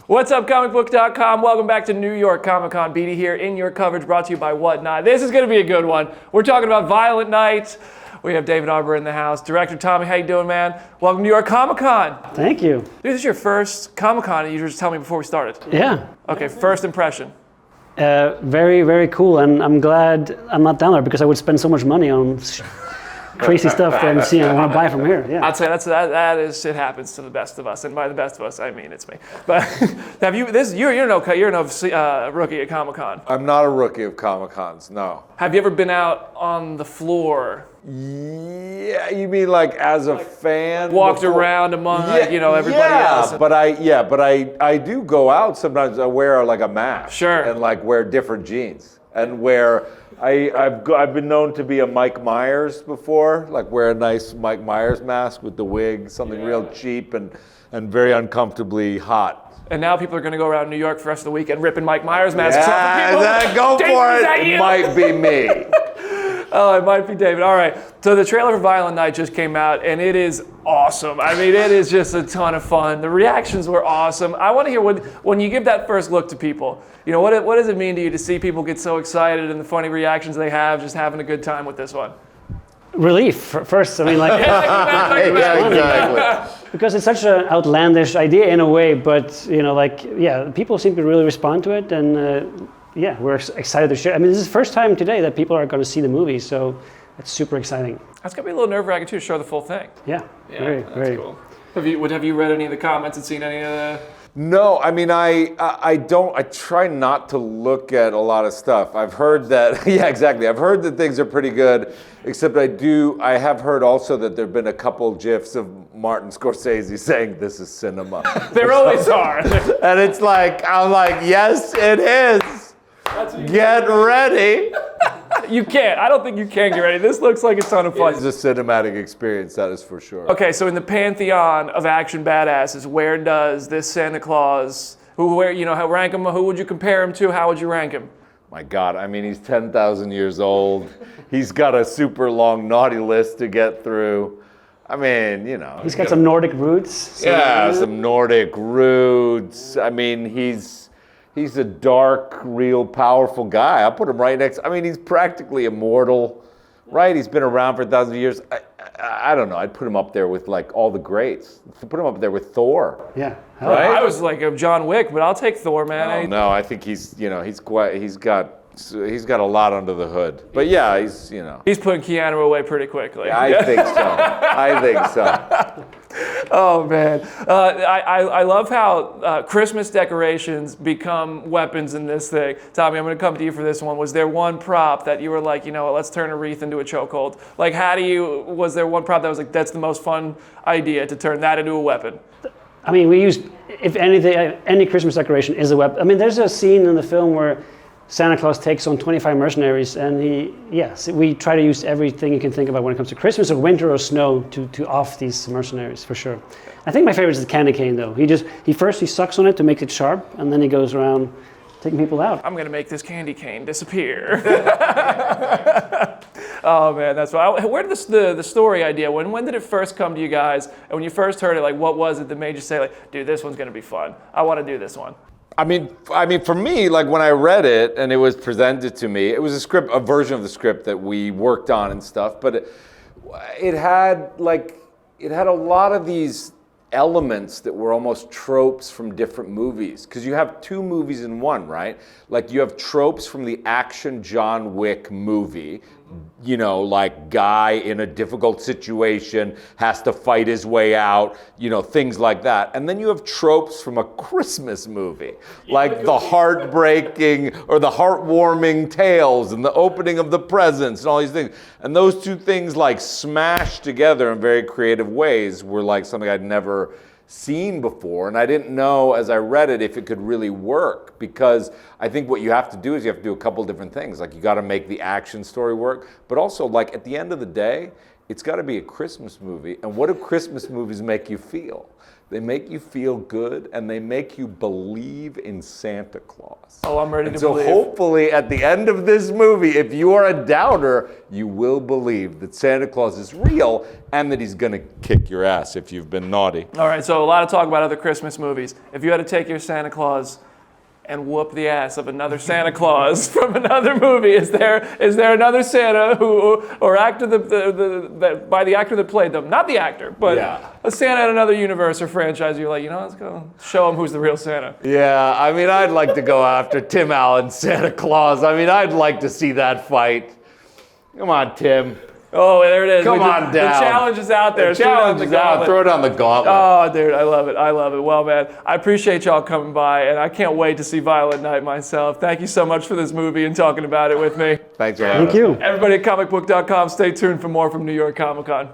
What's up, Comicbook.com? Welcome back to New York Comic Con. Beatty here in your coverage brought to you by Whatnot. This is going to be a good one. We're talking about Violent Night. We have David Harbour in the house. Director Tommy, how you doing, man? Welcome to New York Comic Con. Thank you. Dude, this is your first Comic Con, you just tell me before we started. Yeah. Okay, first impression. Very, very cool, and I'm glad I'm not down there because I would spend so much money on crazy stuff that I'm seeing. I want to buy from here. Yeah. I'd say it happens to the best of us, and by the best of us, I mean it's me. But you're no rookie at Comic Con. I'm not a rookie of Comic Cons, no. Have you ever been out on the floor? Yeah, you mean like as a fan? Walked around among everybody else. But I do go out sometimes. I wear like a mask, sure, and like wear different jeans, and wear. I've been known to be a Mike Myers before, like wear a nice Mike Myers mask with the wig, something real cheap and very uncomfortably hot. And now people are going to go around New York for the rest of the weekend ripping Mike Myers masks off of people. Go for it. It might be me. Oh, it might be David. All right. So the trailer for Violent Night just came out, and it is awesome. I mean, it is just a ton of fun. The reactions were awesome. I want to hear when you give that first look to people, what does it mean to you to see people get so excited and the funny reactions they have, just having a good time with this one? Relief, first. I mean, like, yeah, exactly. Because it's such an outlandish idea in a way, but people seem to really respond to it, and we're excited to share. I mean, this is the first time today that people are going to see the movie, so it's super exciting. That's going to be a little nerve-wracking too, to show the full thing. Yeah, very cool. Have you read any of the comments and seen any of the? No, I mean, I don't. I try not to look at a lot of stuff. I've heard that. Yeah, exactly. I've heard that things are pretty good. Except I have heard also that there've been a couple GIFs of Martin Scorsese saying this is cinema. There always are. And it's like I'm like, yes, it is. Get ready. You can't. I don't think you can get ready. This looks like a ton of fun. It's a cinematic experience, that is for sure. Okay, so in the pantheon of action badasses, where does this Santa Claus, rank him? Who would you compare him to? How would you rank him? My God, I mean, he's 10,000 years old. He's got a super long naughty list to get through. I mean, He's got some Nordic roots. Some Nordic roots. I mean, He's a dark, real, powerful guy. I'll put him right next. I mean, he's practically immortal, right? He's been around for thousands of years. I don't know. I'd put him up there with like all the greats. Put him up there with Thor. Yeah. Right? I was like a John Wick, but I'll take Thor, man. No, I think he's got a lot under the hood. But yeah, he's putting Keanu away pretty quickly. I think so. Oh man, I love how Christmas decorations become weapons in this thing. Tommy, I'm going to come to you for this one. Was there one prop that you were like, let's turn a wreath into a chokehold? Like, was there one prop that was like, that's the most fun idea to turn that into a weapon? I mean, we used, if anything, any Christmas decoration is a weapon. I mean, there's a scene in the film where Santa Claus takes on 25 mercenaries, and we try to use everything you can think about when it comes to Christmas or winter or snow to off these mercenaries, for sure. I think my favorite is the candy cane, though. He first sucks on it to make it sharp, and then he goes around taking people out. I'm going to make this candy cane disappear. Oh man, that's why. Where did the story idea? When did it first come to you guys? And when you first heard it, like, what was it that made you say, like, dude, this one's going to be fun. I want to do this one. I mean, for me, like when I read it and it was presented to me, it was a version of the script that we worked on and stuff. But it had a lot of these elements that were almost tropes from different movies, because you have two movies in one, right? Like you have tropes from the action John Wick movie, like guy in a difficult situation has to fight his way out, things like that. And then you have tropes from a Christmas movie, like the heartbreaking or the heartwarming tales and the opening of the presents and all these things. And those two things like smashed together in very creative ways were like something I'd never seen before, and I didn't know as I read it if it could really work, because I think what you have to do is you have to do a couple different things. Like you got to make the action story work, but also like at the end of the day, it's got to be a Christmas movie. And what do Christmas movies make you feel? They make you feel good, and they make you believe in Santa Claus. Oh, I'm ready to so believe. Hopefully at the end of this movie, if you are a doubter, you will believe that Santa Claus is real and that he's gonna kick your ass if you've been naughty. All right, so a lot of talk about other Christmas movies. If you had to take your Santa Claus and whoop the ass of another Santa Claus from another movie, is there another Santa who, or actor by the actor that played them, not the actor, but a Santa in another universe or franchise, you're like, let's go show him who's the real Santa. Yeah, I mean, I'd like to go after Tim Allen's Santa Claus. I mean, I'd like to see that fight. Come on, Tim. Oh, there it is. Come on down. The challenge is out there. The challenge is out. Throw it on the gauntlet. Oh, dude, I love it. I love it. Well, man, I appreciate y'all coming by, and I can't wait to see Violent Night myself. Thank you so much for this movie and talking about it with me. Thanks for having us. Thank you. Everybody at Comicbook.com, stay tuned for more from New York Comic Con.